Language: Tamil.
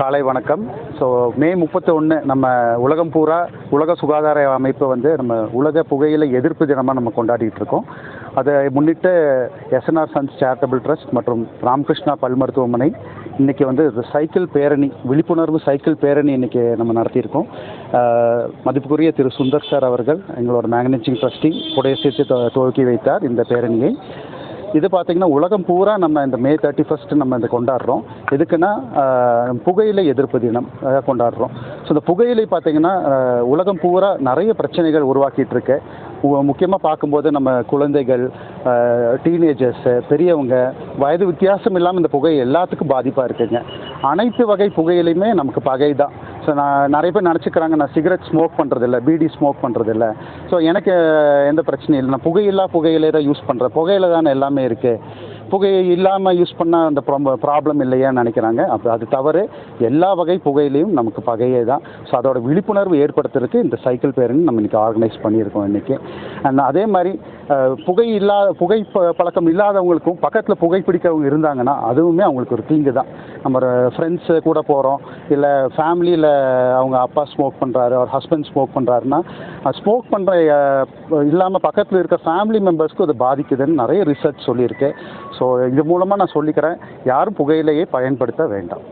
காலை வணக்கம். ஸோ மே 31 நம்ம உலகம் பூரா உலக சுகாதார அமைப்பு வந்து நம்ம உலக புகையிலை எதிர்ப்பு தினமாக நம்ம கொண்டாடிட்டு இருக்கோம். அதை முன்னிட்டு எஸ்என்ஆர் சன்ஸ் சேரிட்டபிள் ட்ரஸ்ட் மற்றும் ராமகிருஷ்ணா பல் மருத்துவமனை இன்றைக்கி வந்து சைக்கிள் பேரணி, விழிப்புணர்வு சைக்கிள் பேரணி இன்றைக்கி நம்ம நடத்தியிருக்கோம். மதிப்புக்குரிய திரு சுந்தர் சார் அவர்கள் எங்களோட மேனேஜிங் ட்ரஸ்டி உடைய சேர்த்து துவக்கி வைத்தார் இந்த பேரணியை. இது பார்த்திங்கன்னா உலகம் பூரா நம்ம இந்த மே 31 நம்ம இந்த கொண்டாடுறோம். எதுக்குன்னா புகையிலை எதிர்ப்பு தினம் கொண்டாடுறோம். ஸோ இந்த புகையிலை பார்த்திங்கன்னா உலகம் பூரா நிறைய பிரச்சனைகள் உருவாக்கிட்டு இருக்கு. முக்கியமாக பார்க்கும்போது நம்ம குழந்தைகள், டீனேஜர்ஸு, பெரியவங்க, வயது வித்தியாசம் இல்லாமல் இந்த புகை எல்லாத்துக்கும் பாதிப்பாக இருக்குங்க. அனைத்து வகை புகையிலையுமே நமக்கு பகை தான். ஸோ நான் நிறைய பேர் நினச்சிக்கிறாங்க நான் சிகரெட் ஸ்மோக் பண்ணுறதில்ல, பீடி ஸ்மோக் பண்ணுறதில்ல, ஸோ எனக்கு எந்த பிரச்சனையும் இல்லை, நான் புகையிலை தான் யூஸ் பண்ணுறேன், புகையில தானே எல்லாமே இருக்குது, புகை இல்லாமல் யூஸ் பண்ணால் அந்த ப்ராப்ளம் இல்லையான்னு நினைக்கிறாங்க. அது தவறு. எல்லா வகை புகையிலையும் நமக்கு பகையே தான். ஸோ அதோட விழிப்புணர்வு ஏற்படுத்துறதுக்கு இந்த சைக்கிள் பேரணி நம்ம இன்றைக்கி ஆர்கனைஸ் பண்ணியிருக்கோம் இன்றைக்கி. அண்ட் அதே மாதிரி புகை பழக்கம் இல்லாதவங்களுக்கும் பக்கத்தில் புகைப்பிடிக்கிறவங்க இருந்தாங்கன்னா அதுவுமே அவங்களுக்கு ஒரு தீங்கு தான். நம்ம ஃப்ரெண்ட்ஸு கூட போகிறோம், இல்லை ஃபேமிலியில் அவங்க அப்பா ஸ்மோக் பண்ணுறாரு, அவர் ஹஸ்பண்ட் ஸ்மோக் பண்ணுறாருன்னா ஸ்மோக் பண்ணுற இல்லாமல் பக்கத்தில் இருக்க ஃபேமிலி மெம்பர்ஸ்க்கு அது பாதிக்குதுன்னு நிறைய ரிசர்ச் சொல்லியிருக்கு. ஸோ இது மூலமாக நான் சொல்லிக்கிறேன், யாரும் புகையிலையை பயன்படுத்த வேண்டாம்.